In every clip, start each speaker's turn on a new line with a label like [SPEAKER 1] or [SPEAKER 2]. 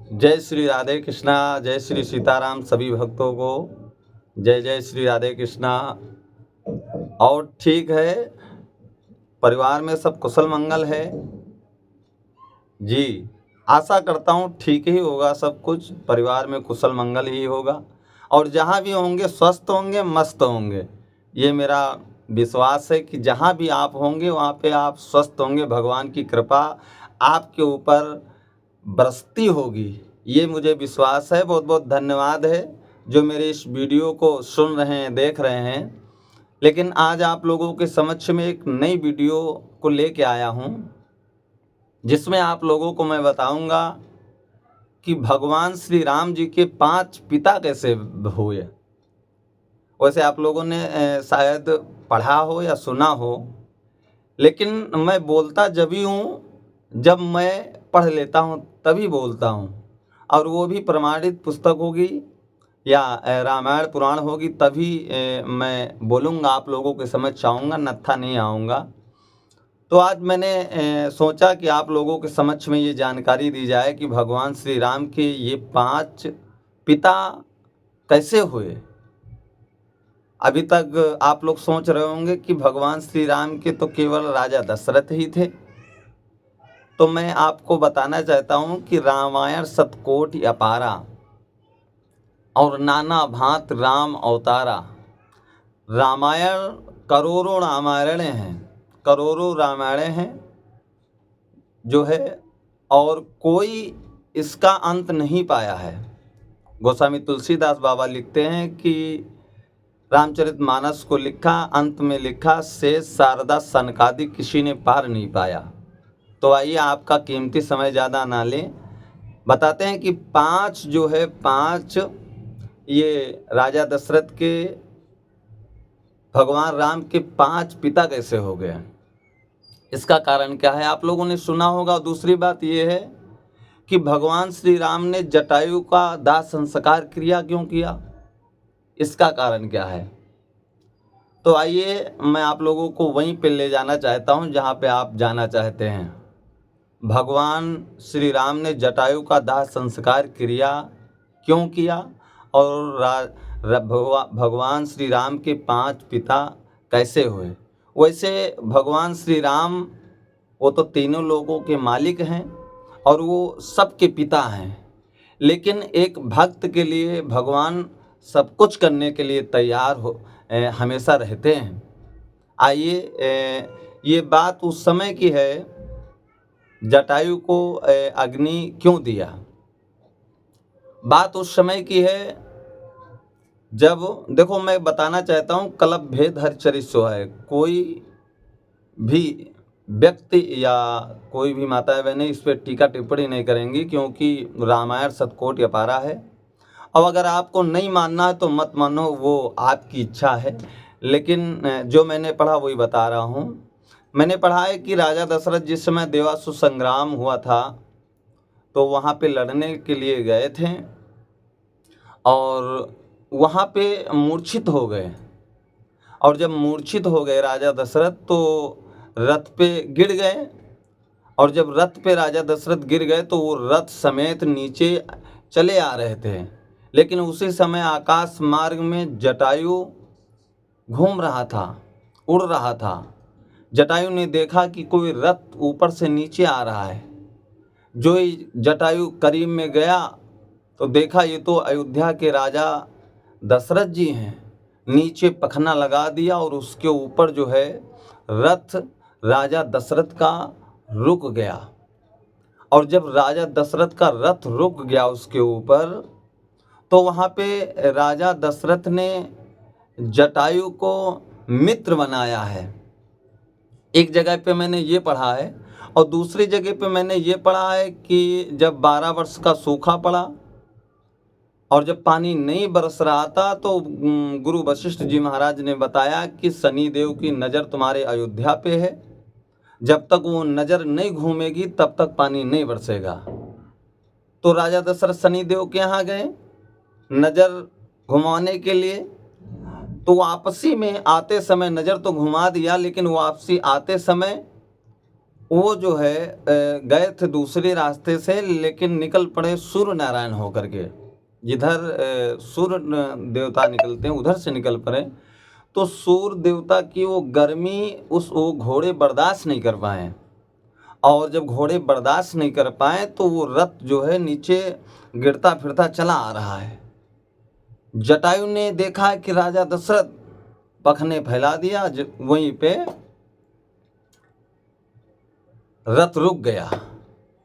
[SPEAKER 1] जय श्री राधे कृष्णा, जय श्री सीताराम सभी भक्तों को। जय जय श्री राधे कृष्णा। और ठीक है, परिवार में सब कुशल मंगल है जी। आशा करता हूँ ठीक ही होगा, सब कुछ परिवार में कुशल मंगल ही होगा और जहाँ भी होंगे स्वस्थ होंगे, मस्त होंगे। ये मेरा विश्वास है कि जहाँ भी आप होंगे वहाँ पे आप स्वस्थ होंगे। भगवान की कृपा आपके ऊपर बरसती होगी, ये मुझे विश्वास है। बहुत बहुत धन्यवाद है जो मेरे इस वीडियो को सुन रहे हैं, देख रहे हैं। लेकिन आज आप लोगों के समक्ष में एक नई वीडियो को लेके आया हूँ, जिसमें आप लोगों को मैं बताऊंगा कि भगवान श्री राम जी के 5 पिता कैसे हुए। वैसे आप लोगों ने शायद पढ़ा हो या सुना हो, लेकिन मैं बोलता जब ही हूँ जब मैं पढ़ लेता हूँ, तभी बोलता हूँ। और वो भी प्रमाणित पुस्तक होगी या रामायण पुराण होगी, तभी मैं बोलूँगा, आप लोगों के समझ आऊँगा, नत्था नहीं आऊँगा। तो आज मैंने सोचा कि आप लोगों के समक्ष में ये जानकारी दी जाए कि भगवान श्री राम के ये 5 पिता कैसे हुए। अभी तक आप लोग सोच रहे होंगे कि भगवान श्री राम के तो केवल राजा दशरथ ही थे। तो मैं आपको बताना चाहता हूँ कि रामायण शतकोटि अपारा और नाना भांत राम अवतारा। रामायण करोड़ों रामायण हैं, करोड़ों रामायण हैं जो है, और कोई इसका अंत नहीं पाया है। गोस्वामी तुलसीदास बाबा लिखते हैं कि रामचरितमानस को लिखा, अंत में लिखा, शेष शारदा सनकादि किसी ने पार नहीं पाया। तो आइए, आपका कीमती समय ज़्यादा ना लें, बताते हैं कि 5 जो है, 5 ये राजा दशरथ के, भगवान राम के 5 पिता कैसे हो गए। इसका कारण क्या है, आप लोगों ने सुना होगा। दूसरी बात ये है कि भगवान श्री राम ने जटायु का दाह संस्कार क्रिया क्यों किया, इसका कारण क्या है। तो आइए, मैं आप लोगों को वहीं पे ले जाना चाहता हूं जहां पे आप जाना चाहते हैं। भगवान श्री राम ने जटायु का दाह संस्कार क्रिया क्यों किया और भगवान श्री राम के 5 पिता कैसे हुए। वैसे भगवान श्री राम वो तो तीनों लोगों के मालिक हैं और वो सबके पिता हैं, लेकिन एक भक्त के लिए भगवान सब कुछ करने के लिए तैयार हमेशा रहते हैं। आइए, ये बात उस समय की है, जटायु को अग्नि क्यों दिया। बात उस समय की है जब, देखो मैं बताना चाहता हूँ, कलप भेद हर चरित्र है। कोई भी व्यक्ति या कोई भी माताएं बहनें इस पर टीका टिप्पणी नहीं करेंगी, क्योंकि रामायण शतकोटि अपारा है। अब अगर आपको नहीं मानना है तो मत मानो, वो आपकी इच्छा है। लेकिन जो मैंने पढ़ा वही बता रहा हूँ। मैंने पढ़ा है कि राजा दशरथ जिस समय देवासुर संग्राम हुआ था, तो वहाँ पे लड़ने के लिए गए थे और वहाँ पे मूर्छित हो गए। और जब मूर्छित हो गए राजा दशरथ, तो रथ पे गिर गए। और जब रथ पे राजा दशरथ गिर गए तो वो रथ समेत नीचे चले आ रहे थे। लेकिन उसी समय आकाश मार्ग में जटायु घूम रहा था, उड़ रहा था। जटायु ने देखा कि कोई रथ ऊपर से नीचे आ रहा है। जो ही जटायु करीब में गया तो देखा ये तो अयोध्या के राजा दशरथ जी हैं। नीचे पखना लगा दिया और उसके ऊपर जो है रथ राजा दशरथ का रुक गया। और जब राजा दशरथ का रथ रुक गया उसके ऊपर, तो वहाँ पे राजा दशरथ ने जटायु को मित्र बनाया है। एक जगह पे मैंने ये पढ़ा है, और दूसरी जगह पे मैंने ये पढ़ा है कि जब 12 वर्ष का सूखा पड़ा और जब पानी नहीं बरस रहा था, तो गुरु वशिष्ठ जी महाराज ने बताया कि शनि देव की नज़र तुम्हारे अयोध्या पे है, जब तक वो नज़र नहीं घूमेगी तब तक पानी नहीं बरसेगा। तो राजा दशरथ शनि देव के यहाँ गए नज़र घुमाने के लिए। तो वापसी में आते समय नज़र तो घुमा दिया, लेकिन वापसी आते समय वो जो है गए थे दूसरे रास्ते से, लेकिन निकल पड़े सूर्य नारायण होकर के। जिधर सूर्य देवता निकलते हैं उधर से निकल पड़े। तो सूर्य देवता की वो गर्मी वो घोड़े बर्दाश्त नहीं कर पाए, और जब घोड़े बर्दाश्त नहीं कर पाए तो वो रथ जो है नीचे गिरता फिरता चला आ रहा है। जटायु ने देखा कि राजा दशरथ पखने फैला दिया, वहीं पे रथ रुक गया।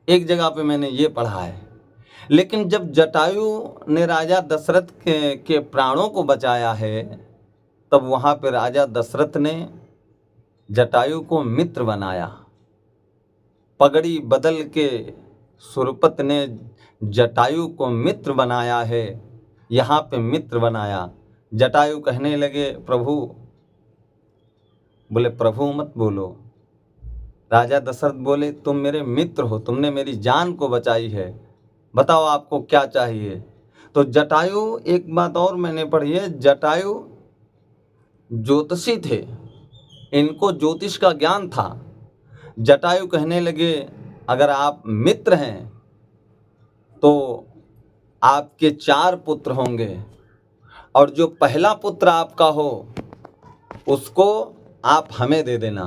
[SPEAKER 1] एक जगह पे मैंने ये पढ़ा है। लेकिन जब जटायु ने राजा दशरथ के प्राणों को बचाया है, तब वहाँ पे राजा दशरथ ने जटायु को मित्र बनाया। पगड़ी बदल के सुरपत ने जटायु को मित्र बनाया है, यहाँ पे मित्र बनाया। जटायु कहने लगे प्रभु, बोले प्रभु मत बोलो। राजा दशरथ बोले तुम मेरे मित्र हो, तुमने मेरी जान को बचाई है, बताओ आपको क्या चाहिए। तो जटायु, एक बात और मैंने पढ़ी है, जटायु ज्योतिषी थे, इनको ज्योतिष का ज्ञान था। जटायु कहने लगे अगर आप मित्र हैं तो आपके 4 पुत्र होंगे, और जो पहला पुत्र आपका हो उसको आप हमें दे देना।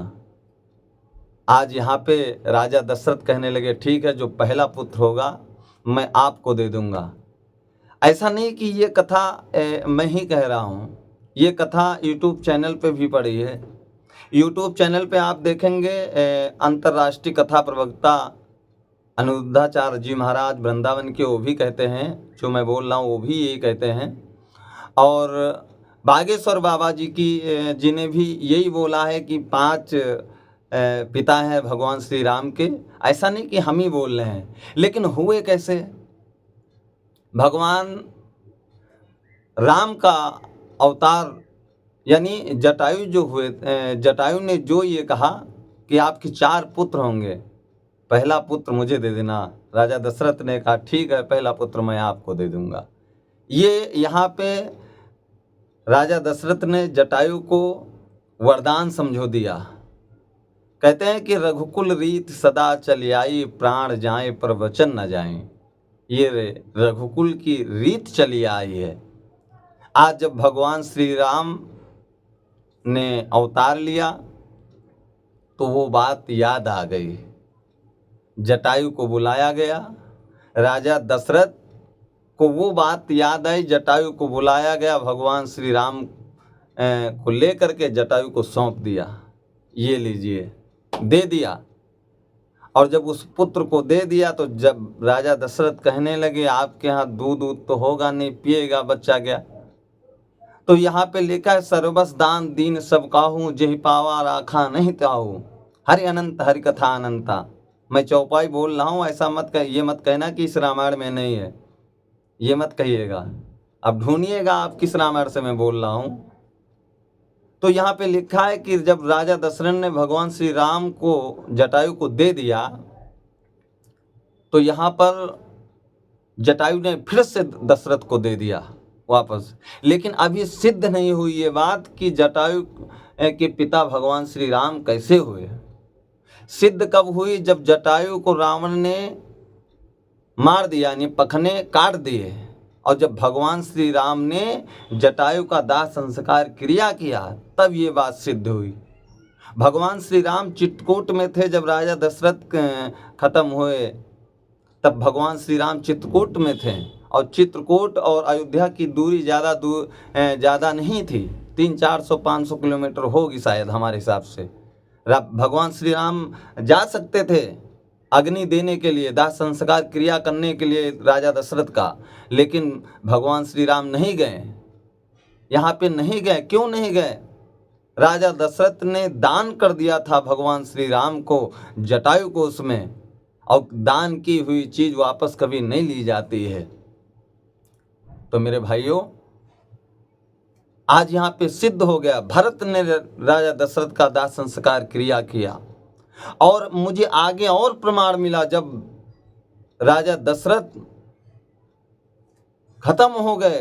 [SPEAKER 1] आज यहाँ पे राजा दशरथ कहने लगे ठीक है, जो पहला पुत्र होगा मैं आपको दे दूंगा। ऐसा नहीं कि ये कथा मैं ही कह रहा हूँ, ये कथा यूट्यूब चैनल पे भी पड़ी है। यूट्यूब चैनल पे आप देखेंगे अंतर्राष्ट्रीय कथा प्रवक्ता अनिरुद्धाचार्य जी महाराज वृंदावन के, वो भी कहते हैं, जो मैं बोल रहा हूँ वो भी यही कहते हैं। और बागेश्वर बाबा जी जी ने भी यही बोला है कि 5 पिता हैं भगवान श्री राम के। ऐसा नहीं कि हम ही बोल रहे हैं, लेकिन हुए कैसे? भगवान राम का अवतार यानी जटायु जो हुए, जटायु ने जो ये कहा कि आपके 4 पुत्र होंगे, पहला पुत्र मुझे दे देना। राजा दशरथ ने कहा ठीक है, पहला पुत्र मैं आपको दे दूंगा। ये यहाँ पे राजा दशरथ ने जटायु को वरदान समझो दिया। कहते हैं कि रघुकुल रीत सदा चली आई, प्राण जाए पर वचन न जाए। ये रघुकुल की रीत चली आई है। आज जब भगवान श्री राम ने अवतार लिया तो वो बात याद आ गई। जटायु को बुलाया गया, राजा दशरथ को वो बात याद आई, जटायु को बुलाया गया, भगवान श्री राम को लेकर के जटायु को सौंप दिया, ये लीजिए, दे दिया। और जब उस पुत्र को दे दिया तो जब राजा दशरथ कहने लगे आपके यहाँ दूध तो होगा नहीं, पिएगा बच्चा क्या? तो यहाँ पे लिखा है सर्वस दान दीन सब काहू, जेहि पावा राखा नहीं ताहू, हरि अनंत हरि कथा अनंता। मैं चौपाई बोल रहा हूँ, ऐसा मत ये मत कहना कि इस रामायण में नहीं है, ये मत कहिएगा। अब ढूंढिएगा आप किस रामायण से मैं बोल रहा हूँ। तो यहाँ पे लिखा है कि जब राजा दशरथ ने भगवान श्री राम को जटायु को दे दिया, तो यहाँ पर जटायु ने फिर से दशरथ को दे दिया वापस। लेकिन अभी सिद्ध नहीं हुई ये बात कि जटायु के पिता भगवान श्री राम कैसे हुए। सिद्ध कब हुई? जब जटायु को रावण ने मार दिया, यानी पखने काट दिए, और जब भगवान श्री राम ने जटायु का दाह संस्कार क्रिया किया, तब ये बात सिद्ध हुई। भगवान श्री राम चित्रकूट में थे, जब राजा दशरथ खत्म हुए तब भगवान श्री राम चित्रकूट में थे, और चित्रकूट और अयोध्या की दूरी ज़्यादा नहीं थी, 300-400-500 किलोमीटर होगी शायद हमारे हिसाब से। भगवान श्री राम जा सकते थे अग्नि देने के लिए, दाह संस्कार क्रिया करने के लिए राजा दशरथ का, लेकिन भगवान श्री राम नहीं गए, यहाँ पे नहीं गए। क्यों नहीं गए? राजा दशरथ ने दान कर दिया था भगवान श्री राम को, जटायु को उसमें, और दान की हुई चीज वापस कभी नहीं ली जाती है। तो मेरे भाइयों, आज यहाँ पे सिद्ध हो गया, भरत ने राजा दशरथ का दाह संस्कार क्रिया किया। और मुझे आगे और प्रमाण मिला, जब राजा दशरथ खत्म हो गए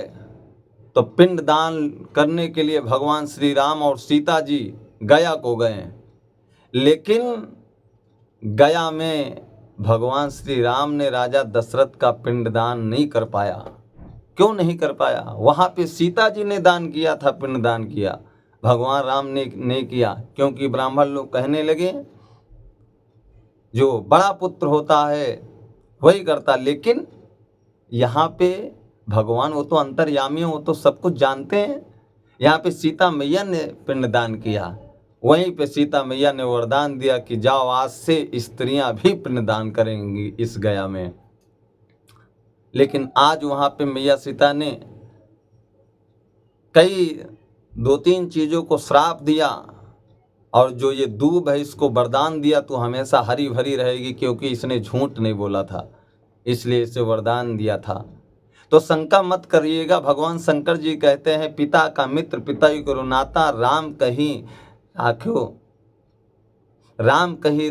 [SPEAKER 1] तो पिंड दान करने के लिए भगवान श्री राम और सीता जी गया को गए, लेकिन गया में भगवान श्री राम ने राजा दशरथ का पिंडदान नहीं कर पाया। क्यों नहीं कर पाया? वहाँ पे सीता जी ने दान किया था, पिंडदान किया, भगवान राम ने नहीं किया। क्योंकि ब्राह्मण लोग कहने लगे जो बड़ा पुत्र होता है वही करता। लेकिन यहाँ पे भगवान वो तो अंतर्यामी हैं, वो तो सब कुछ जानते हैं। यहाँ पे सीता मैया ने पिंडदान किया, वहीं पे सीता मैया ने वरदान दिया कि जाओ आज से स्त्रियां भी पिंडदान करेंगी इस गया में। लेकिन आज वहाँ पे मैया सीता ने कई 2-3 चीज़ों को श्राप दिया, और जो ये दूब है इसको वरदान दिया तो हमेशा हरी भरी रहेगी, क्योंकि इसने झूठ नहीं बोला था, इसलिए इसे वरदान दिया था। तो शंका मत करिएगा। भगवान शंकर जी कहते हैं पिता का मित्र पिता ही करो नाता, राम कहीं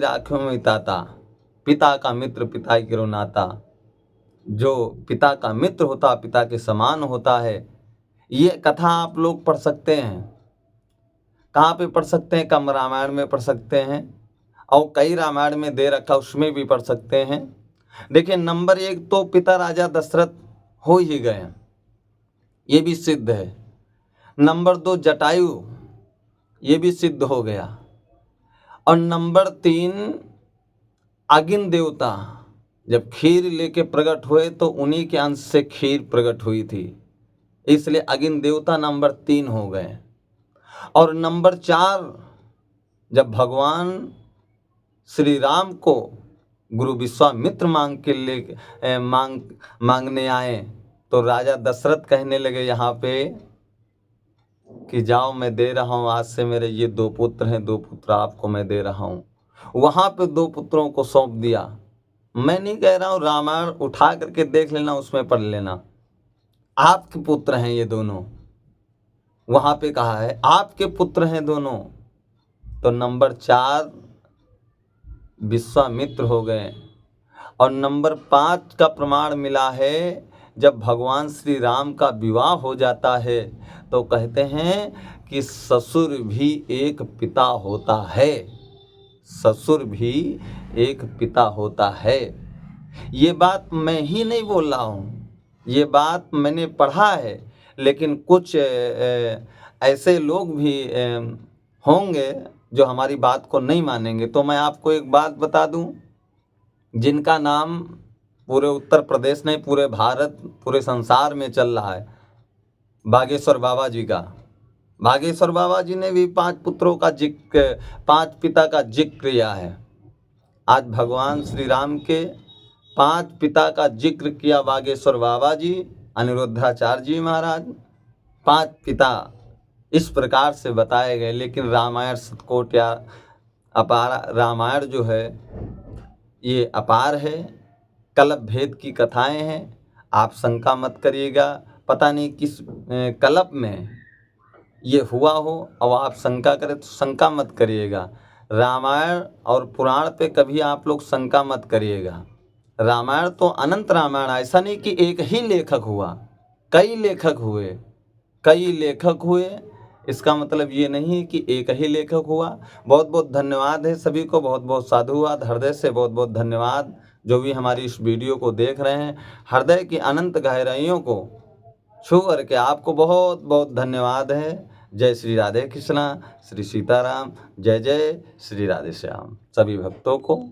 [SPEAKER 1] राख्यो मिताता, पिता का मित्र पिता ही करो नाता। जो पिता का मित्र होता पिता के समान होता है। ये कथा आप लोग पढ़ सकते हैं। कहाँ पे पढ़ सकते हैं? कम रामायण में पढ़ सकते हैं, और कई रामायण में दे रखा उसमें भी पढ़ सकते हैं। देखिए, नंबर 1 तो पिता राजा दशरथ हो ही गए, ये भी सिद्ध है। नंबर 2 जटायु, ये भी सिद्ध हो गया। और नंबर 3 अग्नि देवता जब खीर लेके प्रकट हुए तो उन्हीं के अंश से खीर प्रकट हुई थी, इसलिए अग्नि देवता नंबर 3 हो गए। और नंबर 4 जब भगवान श्री राम को गुरु विश्वामित्र मांगने आए तो राजा दशरथ कहने लगे यहाँ पे कि जाओ मैं दे रहा हूँ, आज से मेरे ये 2 पुत्र हैं, 2 पुत्र आपको मैं दे रहा हूँ। वहाँ पे 2 पुत्रों को सौंप दिया। मैं नहीं कह रहा हूँ, रामायण उठा करके देख लेना, उसमें पढ़ लेना, आपके पुत्र हैं ये दोनों। वहाँ पे कहा है आपके पुत्र हैं दोनों। तो नंबर 4 विश्वामित्र हो गए। और नंबर 5 का प्रमाण मिला है, जब भगवान श्री राम का विवाह हो जाता है तो कहते हैं कि ससुर भी एक पिता होता है, ससुर भी एक पिता होता है। ये बात मैं ही नहीं बोल रहा हूँ, ये बात मैंने पढ़ा है। लेकिन कुछ ऐसे लोग भी होंगे जो हमारी बात को नहीं मानेंगे। तो मैं आपको एक बात बता दूं, जिनका नाम पूरे उत्तर प्रदेश नहीं, पूरे भारत, पूरे संसार में चल रहा है, बागेश्वर बाबा जी का। बागेश्वर बाबा जी ने भी 5 पुत्रों का जिक्र, 5 पिता का जिक्र किया है। आज भगवान श्री राम के 5 पिता का जिक्र किया बागेश्वर बाबा जी, अनिरुद्धाचार्य जी महाराज। 5 पिता इस प्रकार से बताए गए। लेकिन रामायण सतकोट या अपार, रामायण जो है ये अपार है, कल्प भेद की कथाएं हैं। आप शंका मत करिएगा, पता नहीं किस कल्प में ये हुआ हो और आप शंका करें तो शंका मत करिएगा। रामायण और पुराण पे कभी आप लोग शंका मत करिएगा। रामायण तो अनंत रामायण, ऐसा नहीं कि एक ही लेखक हुआ, कई लेखक हुए, कई लेखक हुए। इसका मतलब ये नहीं कि एक ही लेखक हुआ। बहुत बहुत धन्यवाद है सभी को, बहुत बहुत साधुवाद, हृदय से बहुत बहुत धन्यवाद जो भी हमारी इस वीडियो को देख रहे हैं। हृदय की अनंत गहराइयों को छू करके आपको बहुत बहुत धन्यवाद है। जय श्री राधे कृष्णा, श्री सीताराम, जय जय श्री राधे श्याम सभी भक्तों को।